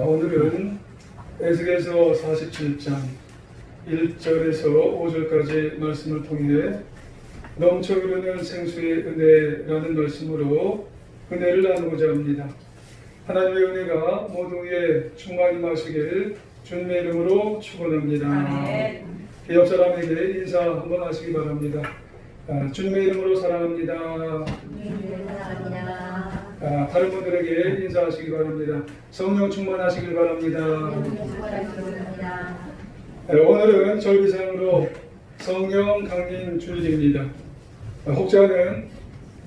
오늘은 에스겔서 47장 1절에서 5절까지 말씀을 통해 넘쳐 흐르는 생수의 은혜라는 말씀으로 은혜를 나누고자 합니다. 하나님의 은혜가 모두에 충만히 마시길 주님의 이름으로 축원합니다. 옆 사람에게 인사 한번 하시기 바랍니다. 주님의 이름으로 사랑합니다. 다른 분들에게 인사하시기 바랍니다. 성령 충만하시길 바랍니다. 오늘은 절기상으로 성령 강림 주일입니다. 혹자는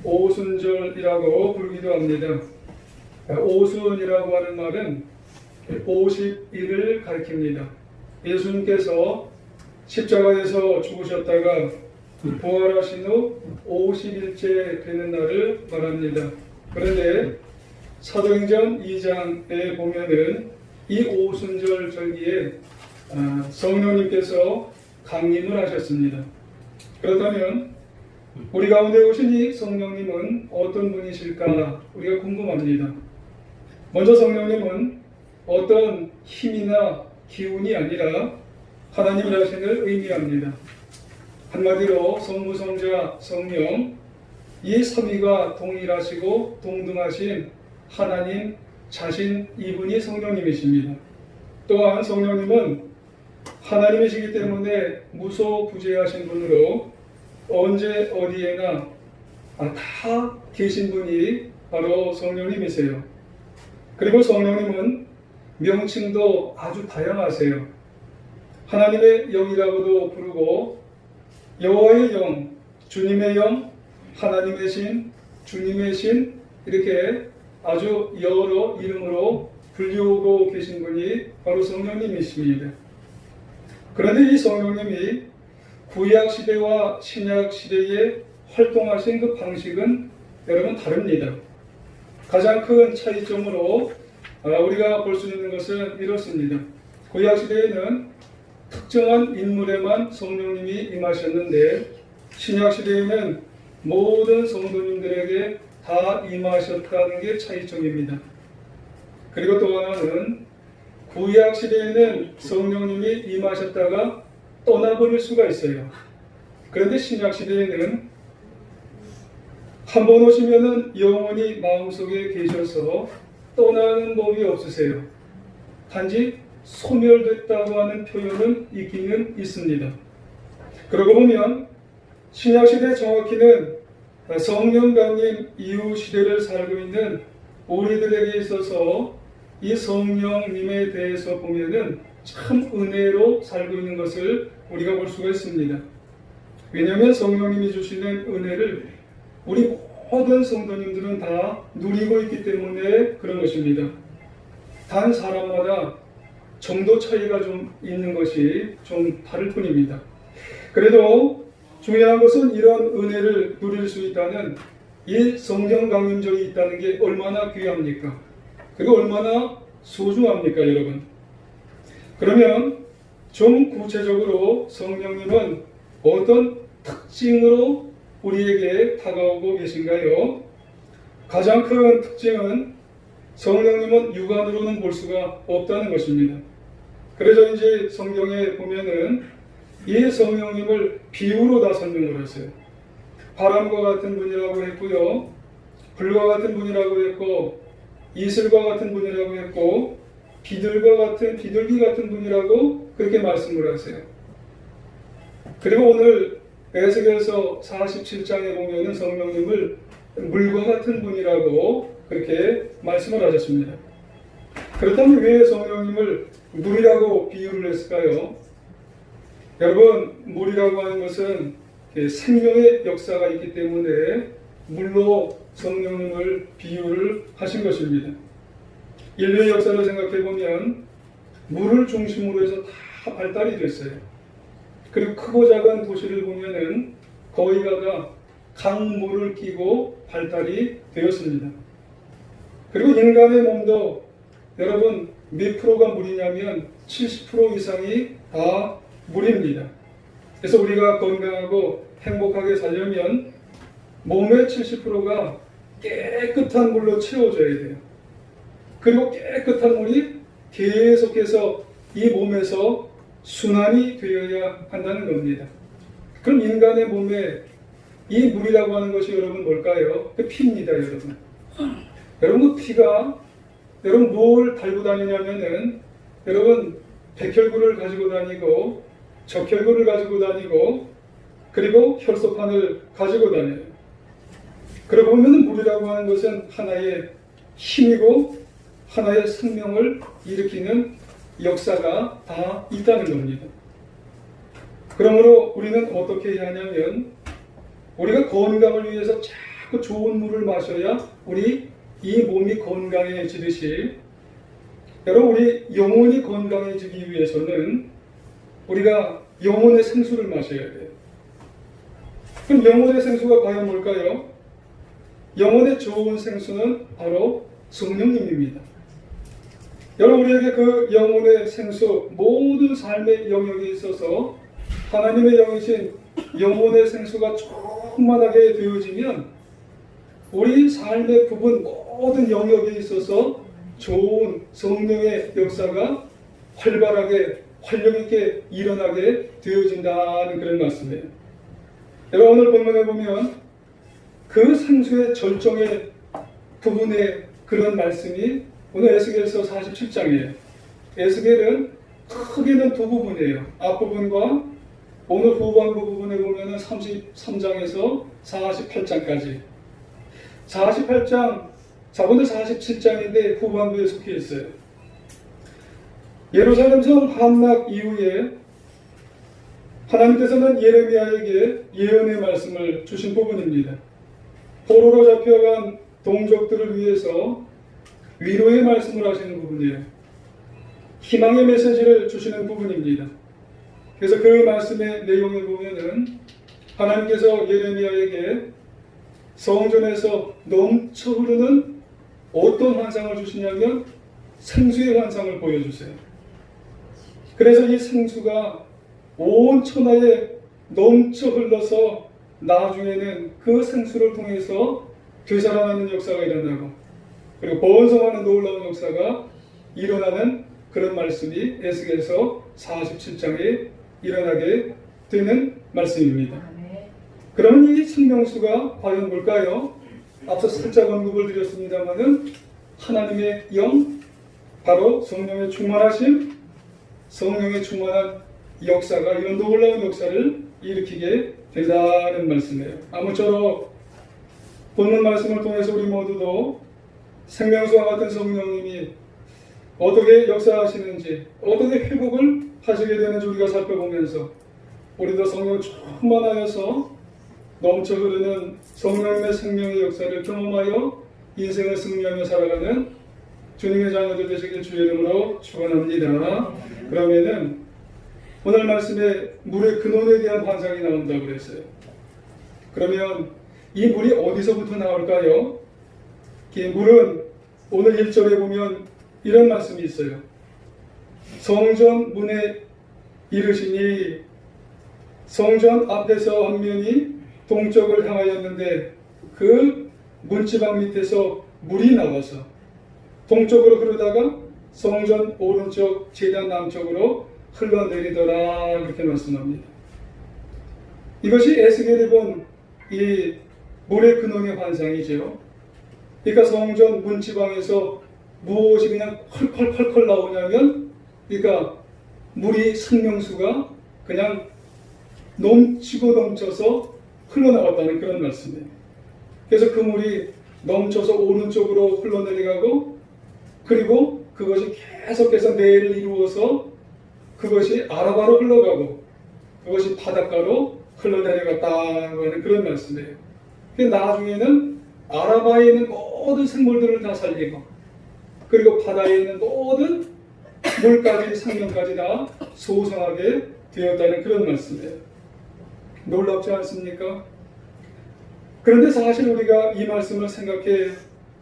오순절이라고 부르기도 합니다. 오순이라고 하는 말은 50일을 가리킵니다. 예수님께서 십자가에서 죽으셨다가 부활하신 후 50일째 되는 날을 말합니다. 그런데 사도행전 2장에 보면은 이 오순절 절기에 성령님께서 강림을 하셨습니다. 그렇다면 우리 가운데 오신 이 성령님은 어떤 분이실까 우리가 궁금합니다. 먼저 성령님은 어떤 힘이나 기운이 아니라 하나님이라심을 의미합니다. 한마디로 성부, 성자, 성령 이 삼위가 동일하시고 동등하신 하나님 자신 이분이 성령님이십니다. 또한 성령님은 하나님이시기 때문에 무소부재하신 분으로 언제 어디에나 다 계신 분이 바로 성령님이세요. 그리고 성령님은 명칭도 아주 다양하세요. 하나님의 영이라고도 부르고 여호와의 영, 주님의 영, 하나님의 신, 주님의 신 이렇게 아주 여러 이름으로 불리우고 계신 분이 바로 성령님이십니다. 그런데 이 성령님이 구약 시대와 신약 시대에 활동하신 그 방식은 여러분 다릅니다. 가장 큰 차이점으로 우리가 볼 수 있는 것은 이렇습니다. 구약 시대에는 특정한 인물에만 성령님이 임하셨는데 신약 시대에는 모든 성도님들에게 다 임하셨다는 게 차이점입니다. 그리고 또 하나는 구약 시대에는 성령님이 임하셨다가 떠나버릴 수가 있어요. 그런데 신약 시대에는 한 번 오시면은 영원히 마음속에 계셔서 떠나는 법이 없으세요. 단지 소멸됐다고 하는 표현은 있기는 있습니다. 그러고 보면 신약시대 정확히는 성령 강림 이후 시대를 살고 있는 우리들에게 있어서 이 성령님에 대해서 보면은 참 은혜로 살고 있는 것을 우리가 볼 수가 있습니다. 왜냐하면 성령님이 주시는 은혜를 우리 모든 성도님들은 다 누리고 있기 때문에 그런 것입니다. 단 사람마다 정도 차이가 좀 있는 것이 좀 다를 뿐입니다. 그래도 중요한 것은 이런 은혜를 누릴 수 있다는 이 성령 강림절이 있다는 게 얼마나 귀합니까? 그리고 얼마나 소중합니까, 여러분? 그러면 좀 구체적으로 성령님은 어떤 특징으로 우리에게 다가오고 계신가요? 가장 큰 특징은 성령님은 육안으로는 볼 수가 없다는 것입니다. 그래서 이제 성경에 보면은 이 성령님을 비유로 다 설명을 했어요. 바람과 같은 분이라고 했고요. 불과 같은 분이라고 했고 이슬과 같은 분이라고 했고 비둘기 같은 분이라고 그렇게 말씀을 하세요. 그리고 오늘 에스겔서 47장에 보면은 성령님을 물과 같은 분이라고 그렇게 말씀을 하셨습니다. 그렇다면 왜 성령님을 물이라고 비유를 했을까요? 여러분, 물이라고 하는 것은 생명의 역사가 있기 때문에 물로 성령님을 비유를 하신 것입니다. 인류의 역사를 생각해 보면 물을 중심으로 해서 다 발달이 됐어요. 그리고 크고 작은 도시를 보면은 거의가 다 강물을 끼고 발달이 되었습니다. 그리고 인간의 몸도 여러분 몇 프로가 물이냐면 70% 이상이 다 물입니다. 그래서 우리가 건강하고 행복하게 살려면 몸의 70%가 깨끗한 물로 채워져야 돼요. 그리고 깨끗한 물이 계속해서 이 몸에서 순환이 되어야 한다는 겁니다. 그럼 인간의 몸에 이 물이라고 하는 것이 여러분 뭘까요? 그 피입니다, 여러분. 여러분 그 피가 여러분 뭘 달고 다니냐면은 여러분 백혈구를 가지고 다니고 적혈구를 가지고 다니고 그리고 혈소판을 가지고 다녀요. 그러고 보면 물이라고 하는 것은 하나의 힘이고 하나의 생명을 일으키는 역사가 다 있다는 겁니다. 그러므로 우리는 어떻게 해야 하냐면 우리가 건강을 위해서 자꾸 좋은 물을 마셔야 우리 이 몸이 건강해지듯이 여러분 우리 영혼이 건강해지기 위해서는 우리가 영혼의 생수를 마셔야 돼요. 그럼 영혼의 생수가 과연 뭘까요? 영혼의 좋은 생수는 바로 성령님입니다. 여러분 우리에게 그 영혼의 생수 모든 삶의 영역에 있어서 하나님의 영이신 영혼의 생수가 충만하게 되어지면 우리 삶의 부분 모든 영역에 있어서 좋은 성령의 역사가 활발하게 활력있게 일어나게 되어진다는 그런 말씀이에요. 여러분 오늘 본문에 보면 그 생수의 절정의 부분의 그런 말씀이 오늘 에스겔서 47장이에요. 에스겔은 크게는 두 부분이에요. 앞부분과 오늘 후반부 부분에 보면 33장에서 48장까지 48장 오늘 47장인데 후반부에 속해 있어요. 예루살렘 성 함락 이후에 하나님께서는 예레미야에게 예언의 말씀을 주신 부분입니다. 포로로 잡혀간 동족들을 위해서 위로의 말씀을 하시는 부분이에요. 희망의 메시지를 주시는 부분입니다. 그래서 그 말씀의 내용을 보면은 하나님께서 예레미야에게 성전에서 넘쳐 흐르는 어떤 환상을 주시냐면 생수의 환상을 보여주세요. 그래서 이 생수가 온 천하에 넘쳐 흘러서 나중에는 그 생수를 통해서 되살아나는 역사가 일어나고 그리고 번성하는 놀라운 역사가 일어나는 그런 말씀이 에스겔서 47장에 일어나게 되는 말씀입니다. 그러면 이 생명수가 과연 뭘까요? 앞서 살짝 언급을 드렸습니다마는 하나님의 영, 바로 성령의 충만하심, 성령의 충만한 역사가 이런 놀라운 역사를 일으키게 된다는 말씀이에요. 아무쪼록 본문 말씀을 통해서 우리 모두도 생명수와 같은 성령님이 어떻게 역사하시는지, 어떻게 회복을 하시게 되는지 우리가 살펴보면서 우리도 성령 충만하여서 넘쳐 흐르는 성령님의 생명의 역사를 경험하여 인생을 승리하며 살아가는 주님의 자녀들 되시길 주의 이름으로 축원합니다. 그러면은 오늘 말씀에 물의 근원에 대한 환상이 나온다고 그랬어요. 그러면 이 물이 어디서부터 나올까요? 이 물은 오늘 1절에 보면 이런 말씀이 있어요. 성전 문에 이르시니 성전 앞에서 한 면이 동쪽을 향하였는데 그 문지방 밑에서 물이 나와서 동쪽으로 흐르다가 성전 오른쪽 제단 남쪽으로 흘러내리더라 그렇게 말씀합니다. 이것이 에스겔이 본 이 물의 근원의 환상이죠. 그러니까 성전 문지방에서 무엇이 그냥 컬컬컬컬 나오냐면 그러니까 물이 생명수가 그냥 넘치고 넘쳐서 흘러나갔다는 그런 말씀이에요. 그래서 그 물이 넘쳐서 오른쪽으로 흘러내려가고 그리고 그것이 계속해서 내를 이루어서 그것이 아라바로 흘러가고 그것이 바닷가로 흘러내려갔다고 하는 그런 말씀이에요. 나중에는 아라바에 있는 모든 생물들을 다 살리고 그리고 바다에 있는 모든 물까지 생명까지 다 소성하게 되었다는 그런 말씀이에요. 놀랍지 않습니까? 그런데 사실 우리가 이 말씀을 생각해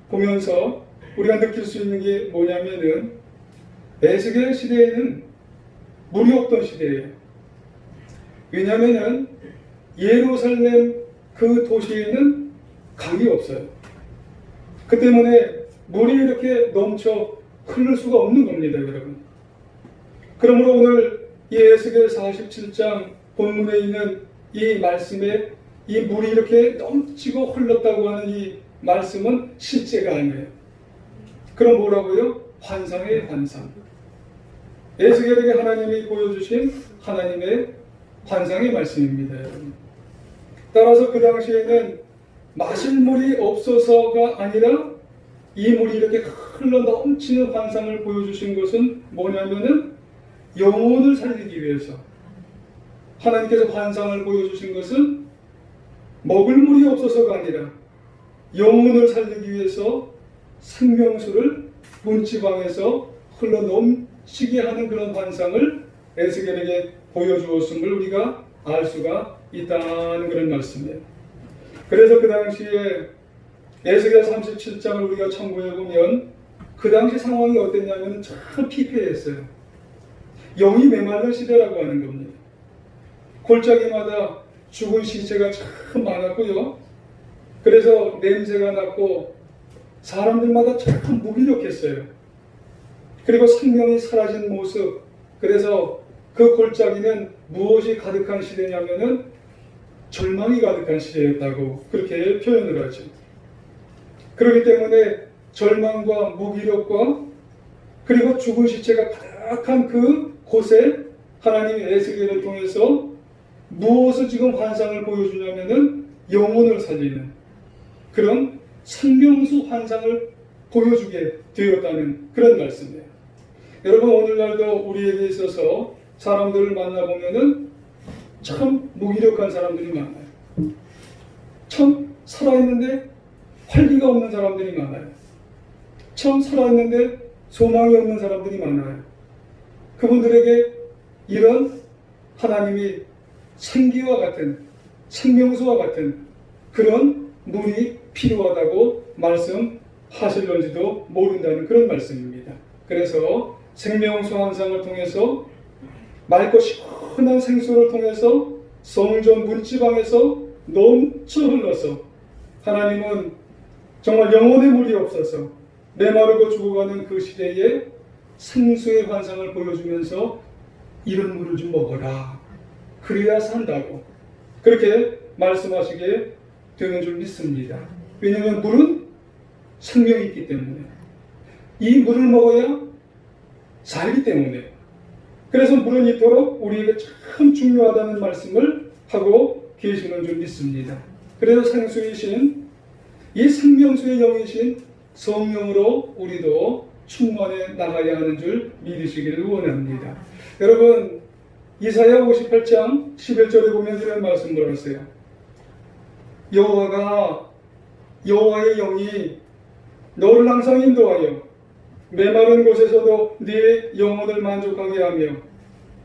보면서 우리가 느낄 수 있는 게 뭐냐면은 에스겔 시대에는 물이 없던 시대예요. 왜냐하면은 예루살렘 그 도시에는 강이 없어요. 그 때문에 물이 이렇게 넘쳐 흐를 수가 없는 겁니다, 여러분. 그러므로 오늘 이 에스겔 47장 본문에 있는 이 말씀에 이 물이 이렇게 넘치고 흘렀다고 하는 이 말씀은 실제가 아니에요. 그럼 뭐라고요? 환상의 환상. 에스겔에게 하나님이 보여주신 하나님의 환상의 말씀입니다, 여러분. 따라서 그 당시에는 마실 물이 없어서가 아니라 이 물이 이렇게 흘러 넘치는 환상을 보여주신 것은 뭐냐면은 영혼을 살리기 위해서 하나님께서 환상을 보여주신 것은 먹을 물이 없어서가 아니라 영혼을 살리기 위해서 생명수를 문지방에서 흘러 넘치게 하는 그런 환상을 에스겔에게 보여주었음을 우리가 알 수가 있다는 그런 말씀이에요. 그래서 그 당시에 에스겔 37장을 우리가 참고해 보면 그 당시 상황이 어땠냐면 참 피폐했어요. 영이 메마른 시대라고 하는 겁니다. 골짜기마다 죽은 시체가 참 많았고요. 그래서 냄새가 났고 사람들마다 참 무기력했어요. 그리고 생명이 사라진 모습. 그래서 그 골짜기는 무엇이 가득한 시대냐면은 절망이 가득한 시대였다고 그렇게 표현을 하죠. 그렇기 때문에 절망과 무기력과 그리고 죽은 시체가 가득한 그 곳에 하나님이 에스겔을 통해서 무엇을 지금 환상을 보여주냐면은 영혼을 살리는 그런 생명수 환상을 보여주게 되었다는 그런 말씀이에요. 여러분, 오늘날도 우리에게 있어서 사람들을 만나보면은 참 무기력한 사람들이 많아요. 참 살아있는데 활기가 없는 사람들이 많아요. 참 살아있는데 소망이 없는 사람들이 많아요. 그분들에게 이런 하나님이 생기와 같은 생명수와 같은 그런 물이 필요하다고 말씀하실런지도 모른다는 그런 말씀입니다. 그래서 생명수 환상을 통해서 맑고 시원한 생수를 통해서 성전 문지방에서 넘쳐 흘러서 하나님은 정말 영혼의 물이 없어서 메마르고 죽어가는 그 시대에 생수의 환상을 보여주면서 이런 물을 좀 먹어라. 그래야 산다고 그렇게 말씀하시게 되는 줄 믿습니다. 왜냐하면 물은 생명이 있기 때문에 이 물을 먹어야 살기 때문에 그래서 물은 이토록 우리에게 참 중요하다는 말씀을 하고 계시는 줄 믿습니다. 그래서 생수이신 이 생명수의 영이신 성령으로 우리도 충만해 나가야 하는 줄 믿으시기를 원합니다. 여러분, 이사야 58장 11절에 보면 이런 말씀을 하세요. 여호와의 영이 너를 항상 인도하여 메마른 곳에서도 네 영혼을 만족하게 하며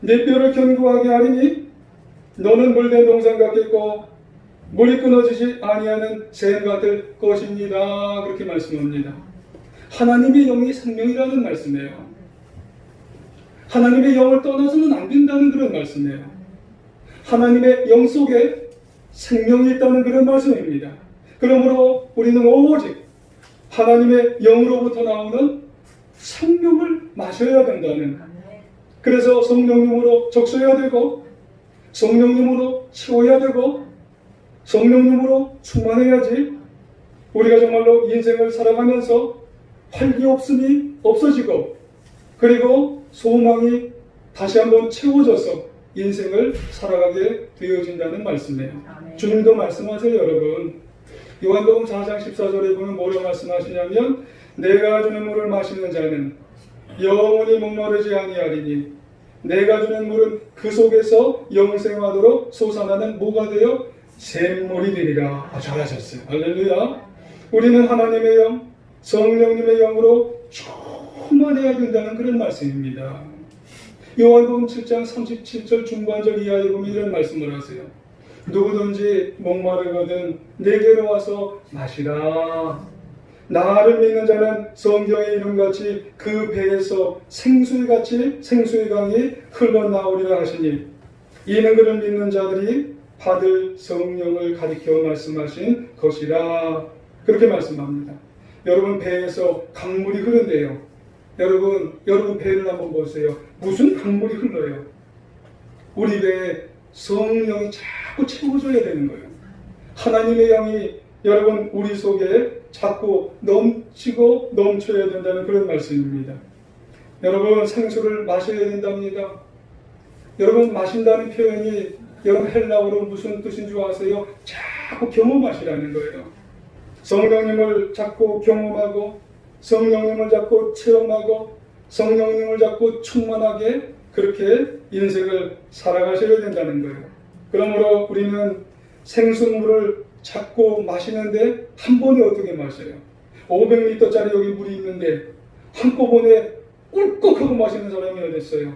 네 뼈를 견고하게 하리니 너는 물된 동산 같겠고 물이 끊어지지 아니하는 샘 같을 것입니다. 그렇게 말씀합니다. 하나님의 영이 생명이라는 말씀이에요. 하나님의 영을 떠나서는 안 된다는 그런 말씀이에요. 하나님의 영 속에 생명이 있다는 그런 말씀입니다. 그러므로 우리는 오직 하나님의 영으로부터 나오는 생명을 마셔야 된다는, 그래서 성령님으로 적셔야 되고 성령님으로 채워야 되고 성령님으로 충만해야지 우리가 정말로 인생을 살아가면서 활기 없음이 없어지고 그리고 소망이 다시 한번 채워져서 인생을 살아가게 되어진다는 말씀이에요. 주님도 말씀하세요. 여러분, 요한복음 4장 14절에 보면 뭐라고 말씀하시냐면 내가 주는 물을 마시는 자는 영원히 목마르지 아니하리니 내가 주는 물은 그 속에서 영생하도록 솟아나는 뭐가 되어 샘물이 되리라. 잘하셨어요. 할렐루야. 우리는 하나님의 영, 성령님의 영으로 충만해야 된다는 그런 말씀입니다. 요한복음 7장 37절 중반절 이하에 보면 이런 말씀을 하세요. 누구든지 목마르거든 내게로 와서 마시라. 나를 믿는 자는 성경의 이름같이 그 배에서 생수의 강이 흘러나오리라 하시니 이는 그를 믿는 자들이 받을 성령을 가리켜 말씀하신 것이라. 그렇게 말씀합니다. 여러분, 배에서 강물이 흐른대요. 여러분 배를 한번 보세요. 무슨 강물이 흘러요? 우리 배에 성령이 자꾸 채워줘야 되는 거예요. 하나님의 양이 여러분 우리 속에 자꾸 넘치고 넘쳐야 된다는 그런 말씀입니다. 여러분 생수를 마셔야 된답니다. 여러분 마신다는 표현이 여러분 헬라어로 무슨 뜻인 줄 아세요? 자꾸 경험하시라는 거예요. 성령님을 자꾸 경험하고 성령님을 자꾸 체험하고 성령님을 자꾸 충만하게 그렇게 인생을 살아가셔야 된다는 거예요. 그러므로 우리는 생수물을 자꾸 마시는데 한 번에 어떻게 마셔요? 500리터짜리 여기 물이 있는데 한꺼번에 꿀꺽하고 마시는 사람이 어디 있어요?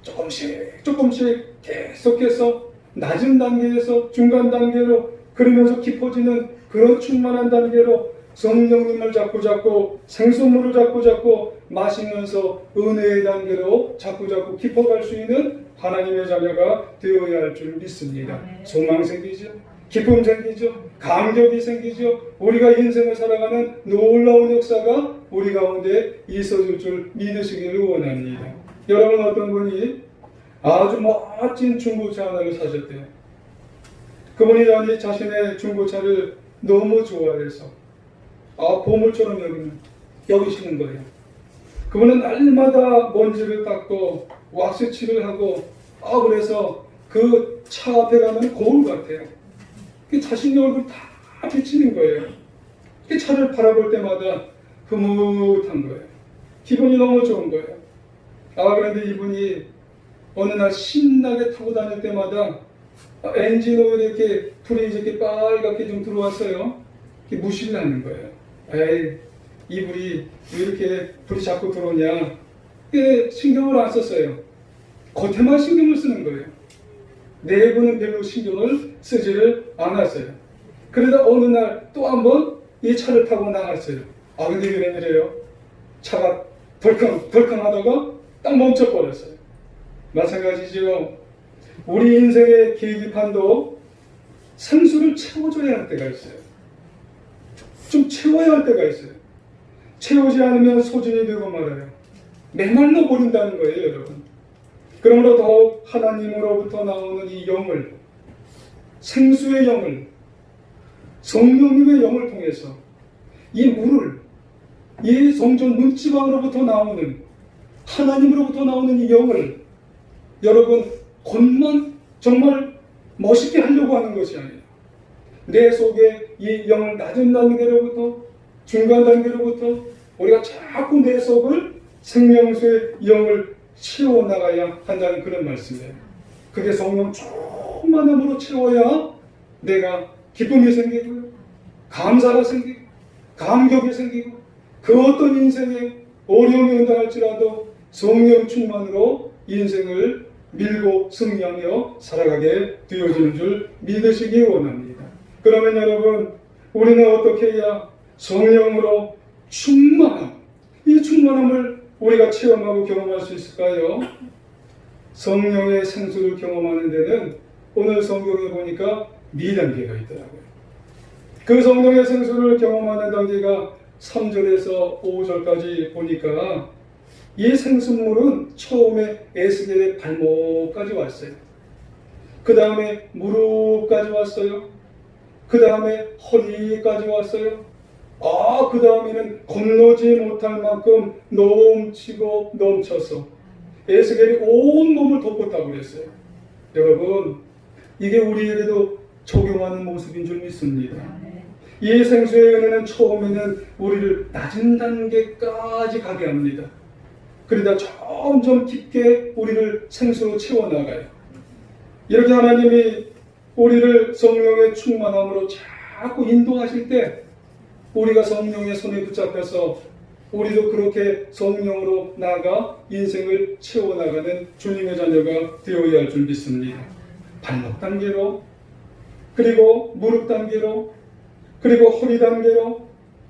조금씩 계속해서 낮은 단계에서 중간 단계로 그러면서 깊어지는 그런 충만한 단계로 성령님을 자꾸 생수물을 자꾸 마시면서 은혜의 단계로 자꾸 깊어갈 수 있는 하나님의 자녀가 되어야 할 줄 믿습니다. 소망 생기죠? 기쁨 생기죠? 감격이 생기죠? 우리가 인생을 살아가는 놀라운 역사가 우리 가운데 있어질 줄 믿으시기를 원합니다. 여러분 어떤 분이 아주 멋진 중고차 하나를 사셨대요. 그분이 자신의 중고차를 너무 좋아해서 보물처럼 여기시는 거예요. 그분은 날마다 먼지를 닦고 왁스칠을 하고 그래서 그 차 앞에 가면 거울 같아요. 자신의 얼굴 다 비치는 거예요. 차를 바라볼 때마다 흐뭇한 거예요. 기분이 너무 좋은 거예요. 그런데 이분이 어느 날 신나게 타고 다닐 때마다 엔진 오일에 이렇게 불이 이렇게 빨갛게 좀 들어왔어요. 무시를 하는 거예요. 에이, 이 불이 왜 이렇게 불이 자꾸 들어오냐. 신경을 안 썼어요. 겉에만 신경을 쓰는 거예요. 내부는 별로 신경을 쓰지를 않았어요. 그러다 어느 날 또 한 번 이 차를 타고 나갔어요. 근데 웬일이에요? 차가 덜컹 하다가 딱 멈춰버렸어요. 마찬가지죠. 우리 인생의 계기판도 생수를 채워줘야 할 때가 있어요. 좀 채워야 할 때가 있어요. 채우지 않으면 소진이 되고 말아요. 메말라 버린다는 거예요, 여러분. 그러므로 더욱 하나님으로부터 나오는 이 영을, 생수의 영을, 성령님의 영을 통해서 이 물을, 이 성전 문지방으로부터 나오는 하나님으로부터 나오는 이 영을 여러분 겉만 정말 멋있게 하려고 하는 것이 아니에요. 내 속에 이 영을 낮은 단계로부터 중간 단계로부터 우리가 자꾸 내 속을 생명수의 영을 채워나가야 한다는 그런 말씀이에요. 그게 성령 충만함으로 채워야 내가 기쁨이 생기고요, 감사가 생기고, 감격이 생기고, 그 어떤 인생에 어려움이 온다할지라도 성령 충만으로 인생을 밀고 승리하며 살아가게 되어지는 줄 믿으시기 원합니다. 그러면 여러분, 우리는 어떻게 해야 성령으로 충만함, 이 충만함을 우리가 체험하고 경험할 수 있을까요? 성령의 생수를 경험하는 데는 오늘 성경에 보니까 4단계가 있더라고요. 그 성령의 생수를 경험하는 단계가 3절에서 5절까지 보니까 이 생수물은 처음에 에스겔의 발목까지 왔어요. 그 다음에 무릎까지 왔어요. 그 다음에 허리까지 왔어요. 그 다음에는 건너지 못할 만큼 넘치고 넘쳐서 에스겔이 온 몸을 덮었다고 그랬어요. 여러분, 이게 우리에게도 적용하는 모습인 줄 믿습니다. 이 생수의 은혜는 처음에는 우리를 낮은 단계까지 가게 합니다. 그러다 점점 깊게 우리를 생수로 채워나가요. 이렇게 하나님이 우리를 성령의 충만함으로 자꾸 인도하실 때 우리가 성령의 손에 붙잡혀서 우리도 그렇게 성령으로 나아가 인생을 채워나가는 주님의 자녀가 되어야 할 줄 믿습니다. 발목 단계로, 그리고 무릎 단계로, 그리고 허리 단계로,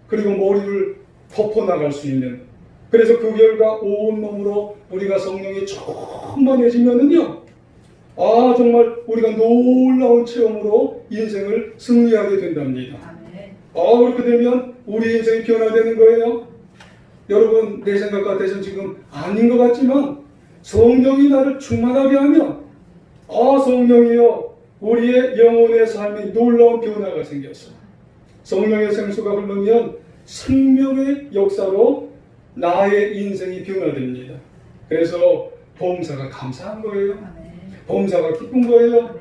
그리고 머리를 덮어나갈 수 있는, 그래서 그 결과 온몸으로 우리가 성령이 충만해지면은요, 정말 우리가 놀라운 체험으로 인생을 승리하게 된답니다. 그렇게 되면 우리 인생이 변화되는 거예요. 여러분 내 생각 같아서 지금 아닌 것 같지만 성령이 나를 충만하게 하면 성령이여 우리의 영혼의 삶에 놀라운 변화가 생겼어. 성령의 생수가 흐르면 생명의 역사로 나의 인생이 변화됩니다. 그래서 보험사가 감사한 거예요. 보험사가 기쁜 거예요.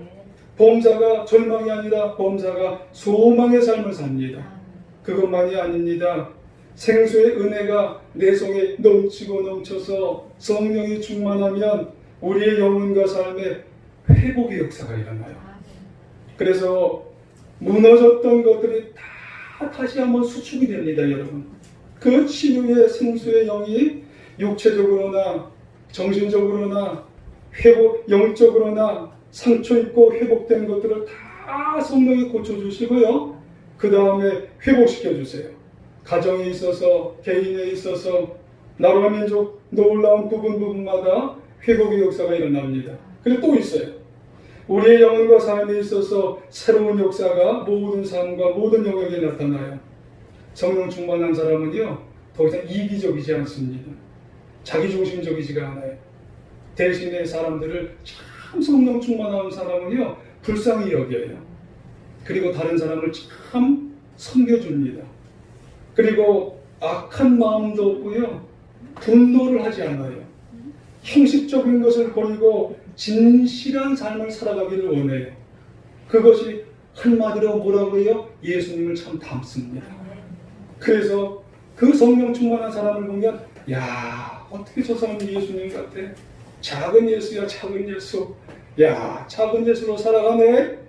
보험사가 절망이 아니라 보험사가 소망의 삶을 삽니다. 그것만이 아닙니다. 생수의 은혜가 내 속에 넘치고 넘쳐서 성령이 충만하면 우리의 영혼과 삶에 회복의 역사가 일어나요. 그래서 무너졌던 것들이 다 다시 한번 수축이 됩니다, 여러분. 그 치유의 생수의 영이 육체적으로나 정신적으로나 영적으로나 상처 있고 회복된 것들을 다 성령이 고쳐주시고요. 그 다음에 회복시켜주세요. 가정에 있어서, 개인에 있어서, 나라와 민족 놀라운 부분마다 회복의 역사가 일어납니다. 그리고 또 있어요. 우리의 영혼과 삶에 있어서 새로운 역사가 모든 삶과 모든 영역에 나타나요. 성령 충만한 사람은요, 더 이상 이기적이지 않습니다. 자기중심적이지가 않아요. 대신에 사람들을 참 성령 충만한 사람은요, 불쌍히 여겨요. 그리고 다른 사람을 참 섬겨줍니다. 그리고 악한 마음도 없고요, 분노를 하지 않아요. 형식적인 것을 버리고 진실한 삶을 살아가기를 원해요. 그것이 한마디로 뭐라고 해요? 예수님을 참 닮습니다. 그래서 그 성령 충만한 사람을 보면 야, 어떻게 저 사람이 예수님 같아? 작은 예수야, 작은 예수. 야, 작은 예수로 살아가네.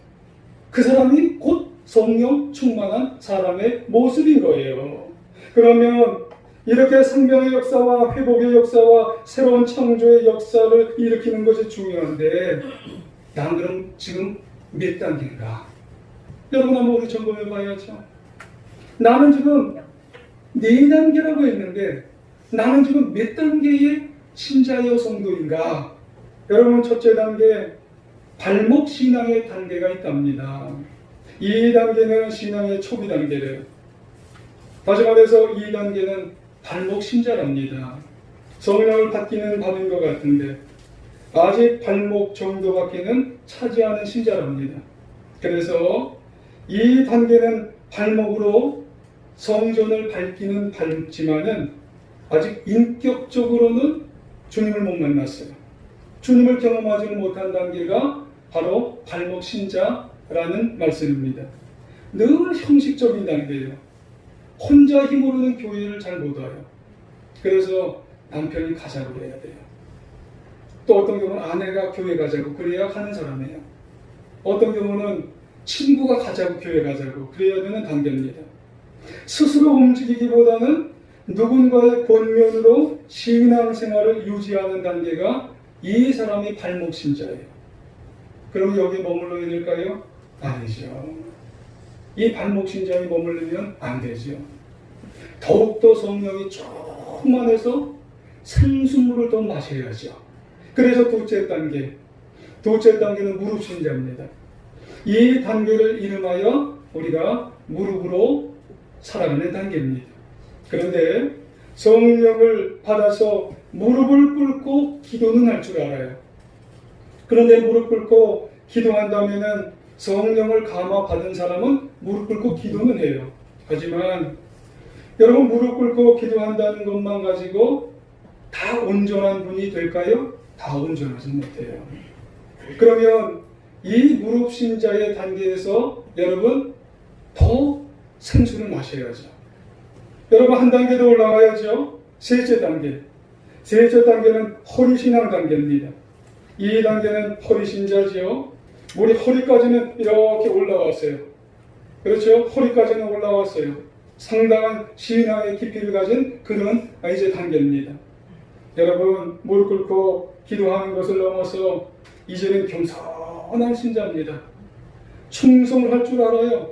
그 사람이 곧 성령 충만한 사람의 모습인 거예요. 그러면 이렇게 생명의 역사와 회복의 역사와 새로운 창조의 역사를 일으키는 것이 중요한데, 난 그럼 지금 몇 단계인가? 여러분 한번 우리 점검해 봐야죠. 나는 지금 4단계라고 했는데 나는 지금 몇 단계의 신자여 성도인가? 여러분, 첫째 단계, 발목 신앙의 단계가 있답니다. 이 단계는 신앙의 초기 단계래요. 다시 말해서 이 단계는 발목 신자랍니다. 성령을 받기는 받은 것 같은데 아직 발목 정도밖에는 차지 않은 신자랍니다. 그래서 이 단계는 발목으로 성전을 밟기는 밟지만은 아직 인격적으로는 주님을 못 만났어요. 주님을 경험하지 못한 단계가 바로 발목 신자라는 말씀입니다. 늘 형식적인 단계예요. 혼자 힘으로는 교회를 잘 못 와요. 그래서 남편이 가자고 해야 돼요. 또 어떤 경우는 아내가 교회 가자고 그래야 가는 사람이에요. 어떤 경우는 친구가 가자고 교회 가자고 그래야 되는 단계입니다. 스스로 움직이기보다는 누군가의 권면으로 신앙생활을 유지하는 단계가 이 사람이 발목 신자예요. 그럼 여기 머물러야 될까요? 아니죠. 이 발목 신자에 머물르면 안 되죠. 더욱더 성령이 충만해서 생수물을 더 마셔야죠. 그래서 둘째 단계는 무릎 신자입니다. 이 단계를 이름하여 우리가 무릎으로 살아가는 단계입니다. 그런데 성령을 받아서 무릎을 꿇고 기도는 할 줄 알아요. 그런데 무릎 꿇고 기도한다면은 성령을 감화 받은 사람은 무릎 꿇고 기도는 해요. 하지만 여러분, 무릎 꿇고 기도한다는 것만 가지고 다 온전한 분이 될까요? 다 온전하지 못해요. 그러면 이 무릎 신자의 단계에서 여러분 더 생수를 마셔야죠. 여러분 한 단계 더 올라가야죠. 셋째 단계는 허리신앙 단계입니다. 이 단계는 허리신자지요. 우리 허리까지는 이렇게 올라왔어요. 그렇죠? 허리까지는 올라왔어요. 상당한 신앙의 깊이를 가진 그런 이제 단계입니다. 여러분, 무릎 꿇고 기도하는 것을 넘어서 이제는 겸손한 신자입니다. 충성을 할 줄 알아요.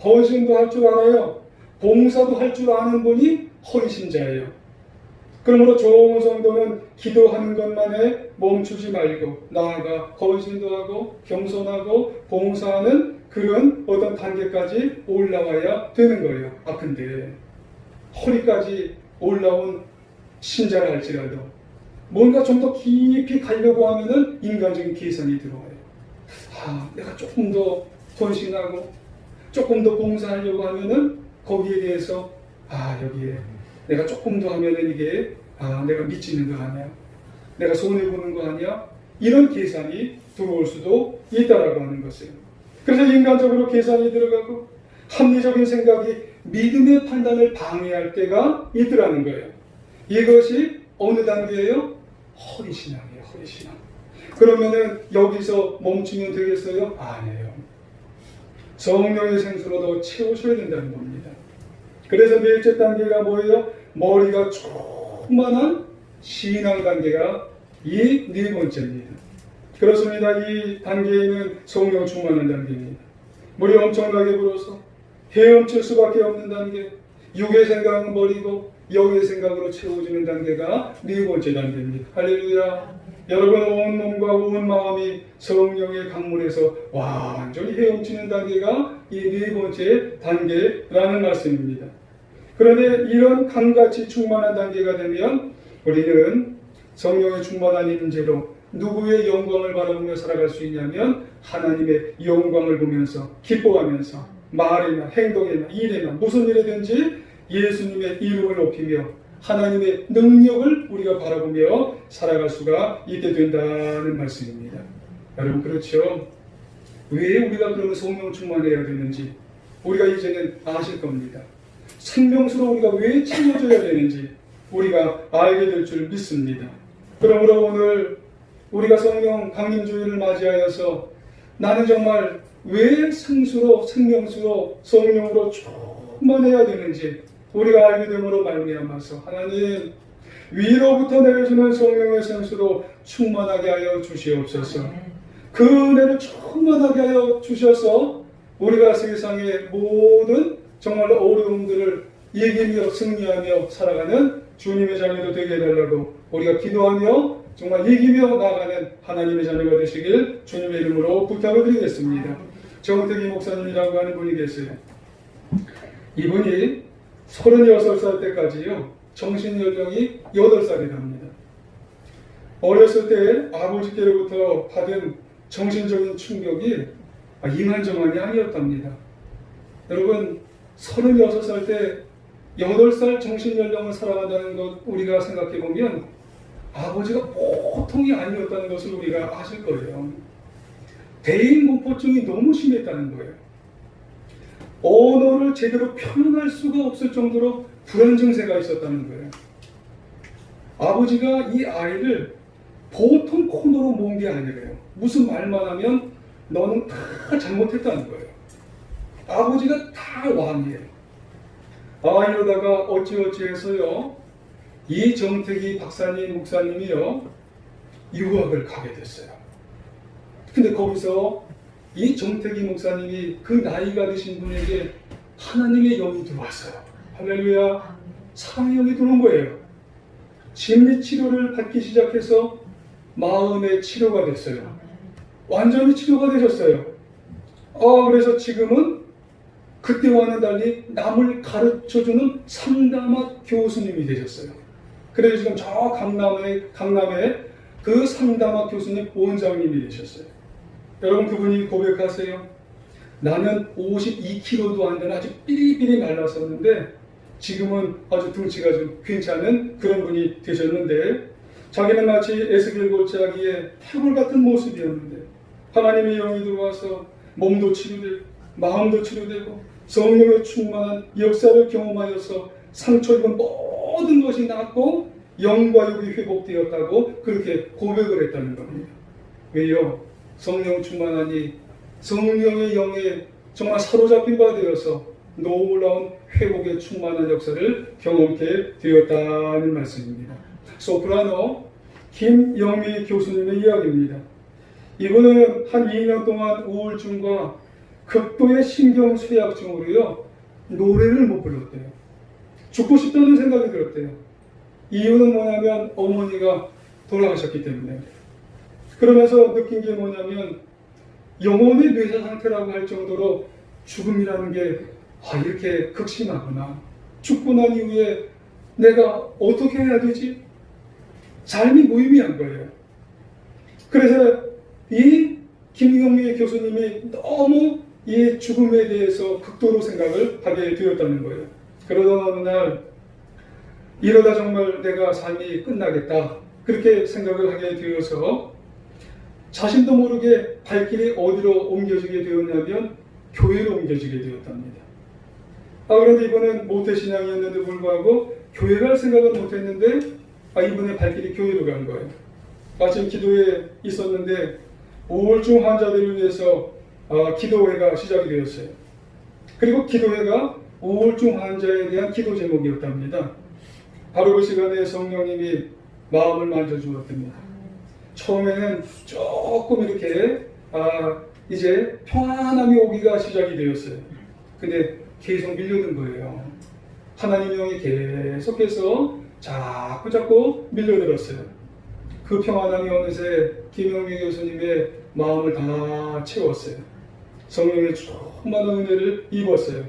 헌신도 할 줄 알아요. 봉사도 할 줄 아는 분이 허리신자예요. 그러므로 좋은 성도는 기도하는 것만에 멈추지 말고 나아가 헌신도 하고 겸손하고 봉사하는 그런 어떤 단계까지 올라와야 되는 거예요. 근데 허리까지 올라온 신자라 할지라도 뭔가 좀 더 깊이 가려고 하면은 인간적인 계산이 들어와요. 내가 조금 더 헌신하고 조금 더 봉사하려고 하면은 거기에 대해서 여기에 내가 조금 더 하면은 이게 내가 미치는 거 아니야? 내가 손해보는 거 아니야? 이런 계산이 들어올 수도 있다라고 하는 것이에요. 그래서 인간적으로 계산이 들어가고 합리적인 생각이 믿음의 판단을 방해할 때가 있더라는 거예요. 이것이 어느 단계예요? 허리신앙이에요. 허리신앙. 그러면은 여기서 멈추면 되겠어요? 아니에요. 성령의 생수로 더 채우셔야 된다는 겁니다. 그래서 넷째 단계가 뭐예요? 머리가 충만한 신앙 단계가 이 네 번째입니다. 그렇습니다. 이 단계에는 성령 충만한 단계입니다. 물이 엄청나게 불어서 헤엄칠 수밖에 없는 단계, 육의 생각은 버리고 영의 생각으로 채워지는 단계가 네 번째 단계입니다. 할렐루야. 여러분 온 몸과 온 마음이 성령의 강물에서 완전히 헤엄치는 단계가 이 네 번째 단계라는 말씀입니다. 그런데 이런 강같이 충만한 단계가 되면 우리는 성령의 충만한 임재로 누구의 영광을 바라보며 살아갈 수 있냐면 하나님의 영광을 보면서 기뻐하면서 말이나 행동이나 일이나 무슨 일이든지 예수님의 이름을 높이며 하나님의 능력을 우리가 바라보며 살아갈 수가 있게 된다는 말씀입니다. 여러분 그렇죠? 왜 우리가 그러면 성령 충만해야 되는지 우리가 이제는 아실 겁니다. 생명수로 우리가 왜 채워져야 되는지 우리가 알게 될 줄 믿습니다. 그러므로 오늘 우리가 성령 강림주일을 맞이하여서 나는 정말 왜 생수로 생명수로 성령으로 충만해야 되는지 우리가 알게 됨으로 말미암아서 하나님 위로부터 내려주는 성령의 생수로 충만하게 하여 주시옵소서. 그 은혜를 충만하게 하여 주셔서 우리가 세상의 모든 정말 어려움들을 이기며 승리하며 살아가는 주님의 자녀도 되게 해달라고 우리가 기도하며 정말 이기며 나아가는 하나님의 자녀가 되시길 주님의 이름으로 부탁을 드리겠습니다. 정태기 목사님이라고 하는 분이 계세요. 이분이 36살 때까지요 정신연령이 8살이랍니다. 어렸을 때 아버지께로부터 받은 정신적인 충격이 이만저만이 아니었답니다. 여러분 36살 때 8살 정신연령을 살아간다는 것 우리가 생각해보면 아버지가 보통이 아니었다는 것을 우리가 아실 거예요. 대인공포증이 너무 심했다는 거예요. 언어를 제대로 표현할 수가 없을 정도로 불안 증세가 있었다는 거예요. 아버지가 이 아이를 보통 코너로 모은 게 아니래요. 무슨 말만 하면 너는 다 잘못했다는 거예요. 아버지가 다 왕이에요. 이러다가 어찌어찌해서요 이 정태기 박사님 목사님이요 유학을 가게 됐어요. 근데 거기서 이 정태기 목사님이 그 나이가 드신 분에게 하나님의 영이 들어왔어요. 할렐루야. 사랑의 영이 들어온 거예요. 심리치료를 받기 시작해서 마음의 치료가 됐어요. 완전히 치료가 되셨어요. 그래서 지금은 그때와는 달리 남을 가르쳐주는 상담학 교수님이 되셨어요. 그래서 지금 저 강남에 그 상담학 교수님 원장님이 되셨어요. 여러분 그분이 고백하세요. 나는 52kg도 안 되는 아주 삐리삐리 말랐었는데 지금은 아주 등치가 좀 괜찮은 그런 분이 되셨는데 자기는 마치 에스겔 골짜기의 태골 같은 모습이었는데 하나님의 영이 들어와서 몸도 치료되고 마음도 치료되고 성령의 충만한 역사를 경험하여서 상처 입은 모든 것이 낫고 영과 육이 회복되었다고 그렇게 고백을 했다는 겁니다. 왜요? 성령 충만하니 성령의 영에 정말 사로잡힌 바 되어서 놀라운 회복의 충만한 역사를 경험케 되었다는 말씀입니다. 소프라노 김영미 교수님의 이야기입니다. 이분은 한 2년 동안 우울증과 극도의 신경쇠약증으로요 노래를 못 불렀대요. 죽고 싶다는 생각이 들었대요. 이유는 뭐냐면 어머니가 돌아가셨기 때문에. 그러면서 느낀 게 뭐냐면 영혼의 뇌사 상태라고 할 정도로 죽음이라는 게 이렇게 극심하구나. 죽고 난 이후에 내가 어떻게 해야 되지? 삶이 무의미한 거예요. 그래서 이 김경미 교수님이 너무 이 죽음에 대해서 극도로 생각을 하게 되었다는 거예요. 그러던 어느 날 이러다 정말 내가 삶이 끝나겠다 그렇게 생각을 하게 되어서 자신도 모르게 발길이 어디로 옮겨지게 되었냐면 교회로 옮겨지게 되었답니다. 그런데 이번엔 모태신앙이었는데 불구하고 교회 갈 생각은 못했는데 이번에 발길이 교회로 간 거예요. 마침 기도회에 있었는데 우울증 환자들을 위해서 기도회가 시작이 되었어요. 그리고 기도회가 우울증 환자에 대한 기도 제목이었답니다. 바로 그 시간에 성령님이 마음을 만져주었답니다. 처음에는 조금 이렇게 이제 평안함이 오기가 시작이 되었어요. 근데 계속 밀려든 거예요. 하나님의 영이 계속해서 자꾸 밀려들었어요. 그 평안함이 어느새 김영미 교수님의 마음을 다 채웠어요. 성령의 충만한 은혜를 입었어요.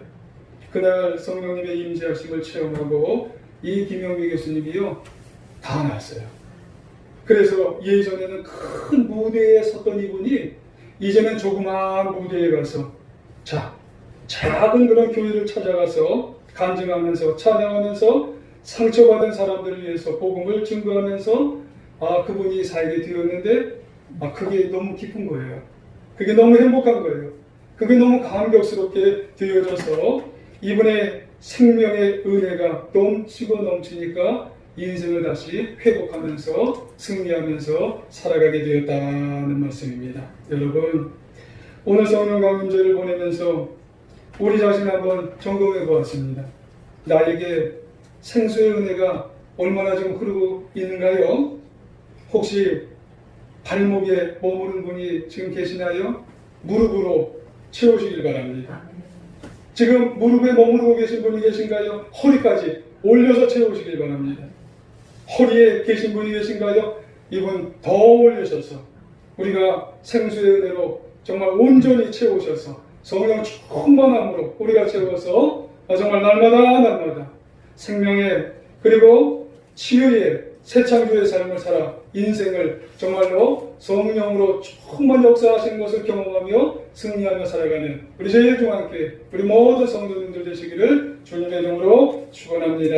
그날 성령님의 임재하심을 체험하고 이 김영미 교수님이요 다 나았어요. 그래서 예전에는 큰 무대에 섰던 이분이 이제는 조그마한 무대에 가서 작은 그런 교회를 찾아가서 간증하면서 찬양하면서 상처받은 사람들을 위해서 복음을 증거하면서 그분이 살게 되었는데 그게 너무 기쁜 거예요. 그게 너무 행복한 거예요. 그게 너무 감격스럽게 되어져서 이분의 생명의 은혜가 넘치고 넘치니까 인생을 다시 회복하면서 승리하면서 살아가게 되었다는 말씀입니다. 여러분, 오늘 성령 강림제를 보내면서 우리 자신 한번 점검해 보았습니다. 나에게 생수의 은혜가 얼마나 지금 흐르고 있는가요? 혹시 발목에 머무른 분이 지금 계시나요? 무릎으로 채우시길 바랍니다. 지금 무릎에 머무르고 계신 분이 계신가요? 허리까지 올려서 채우시길 바랍니다. 허리에 계신 분이 계신가요? 이분 더 올리셔서 우리가 생수의 은혜로 정말 온전히 채우셔서 성령 충만함으로 우리가 채워서 정말 날마다 생명의 그리고 치유의 새 창조의 삶을 살아 인생을 정말로 성령으로 충만 역사하신 것을 경험하며 승리하며 살아가는 우리 제일중앙교회 우리 모든 성도님들 되시기를 주님의 이름으로 축원합니다.